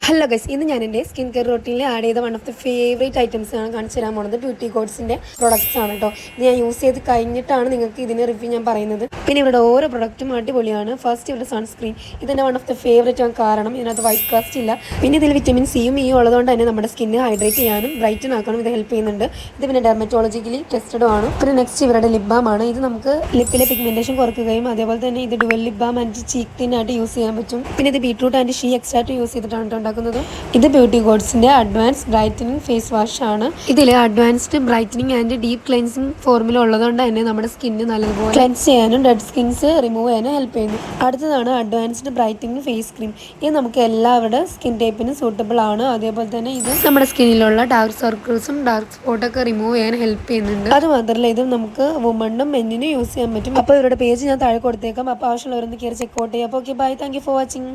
Hello guys, ഇന്ന് ഞാൻ എൻ്റെ സ്കിൻ കെയർ റൊട്ടീനിൽ ആഡ് ചെയ്ത one of the favourite items ആണ് കാണിച്ചു തരാൻ പോകുന്നത്. ബ്യൂട്ടി കോഡ്സിൻ്റെ പ്രൊഡക്ട്സ് ആണ് കേട്ടോ. ഇത് ഞാൻ യൂസ് ചെയ്ത് കഴിഞ്ഞിട്ടാണ് നിങ്ങൾക്ക് ഇതിൻ്റെ റിവ്യൂ ഞാൻ പറയുന്നത്. പിന്നെ ഇവിടെ ഓരോ പ്രൊഡക്റ്റും അടിപൊളിയാണ്. ഫസ്റ്റ് ഇവിടെ സൺസ്ക്രീൻ, ഇതെൻ്റെ വൺ ഓഫ് ദി ഫേവറേറ്റ് ആണ്. കാരണം ഇതിനകത്ത് വൈറ്റ് കാസ്റ്റ് ഇല്ല. പിന്നെ ഇതിൽ വിറ്റമിൻ സിയും ഇയും ഉള്ളതുകൊണ്ട് തന്നെ നമ്മുടെ സ്കിന്ന് ഹൈഡ്രേറ്റ് ചെയ്യാനും ബ്രൈറ്റൻ ആക്കാനും ഇത് ഹെൽപ്പ് ചെയ്യുന്നുണ്ട്. ഇത് പിന്നെ ഡെർമറ്റോളജിക്കലി ടെസ്റ്റഡും ആണ്. പിന്നെ നെക്സ്റ്റ് ഇവരുടെ ലിപ് ബാം ആണ്. ഇത് നമുക്ക് ലിപ്പിലെ പിഗ്മെൻറ്റേഷൻ കുറയ്ക്കുകയും അതേപോലെ തന്നെ ഇത് dual lip balm and cheek തിന്നായിട്ട് യൂസ് ചെയ്യാൻ പറ്റും. പിന്നെ ഇത് beetroot and shea extract use ചെയ്തിട്ടാണ് ഉണ്ടാക്കുന്നത്. ഇത് ബ്യൂട്ടി കോഡ്സിന്റെ അഡ്വാൻസ് ബ്രൈറ്റനിങ് ഫേസ് വാഷ് ആണ്. ഇതിൽ advanced brightening and deep cleansing formula ഉള്ളതുകൊണ്ട് തന്നെ നമ്മുടെ സ്കിന്ന് നല്ലതുപോലെ ക്ലെൻസ് ചെയ്യാനും ഡെഡ് സ്കിൻസ് റിമൂവ് ചെയ്യാനും ഹെൽപ്പ് ചെയ്യുന്നു. അടുത്തതാണ് അഡ്വാൻസ്ഡ് ബ്രൈറ്റനിങ് ഫേസ് ക്രീം. ഇത് നമുക്ക് എല്ലാവരുടെ സ്കിൻ ടൈപ്പിന് സൂട്ടബിൾ ആണ്. അതേപോലെ തന്നെ ഇത് നമ്മുടെ സ്കിന്നിലുള്ള ഡാർക്ക് സർക്കിൾസും ഡാർക്ക് സ്പോട്ടൊക്കെ റിമൂവ് ചെയ്യാൻ ഹെൽപ്പ് ചെയ്യുന്നുണ്ട്. അത് മാത്രമല്ല, ഇത് നമുക്ക് വുമണിനും മെന്നിനും യൂസ് ചെയ്യാൻ പറ്റും. അപ്പോൾ ഇവരുടെ പേജ് ഞാൻ താഴെ കൊടുത്തേക്കാം. അപ്പോൾ ആവശ്യമുള്ളവരൊന്ന് കയറി ചെക്ക് ഔട്ട് ചെയ്യാം. അപ്പോൾ okay, bye, thank you for watching.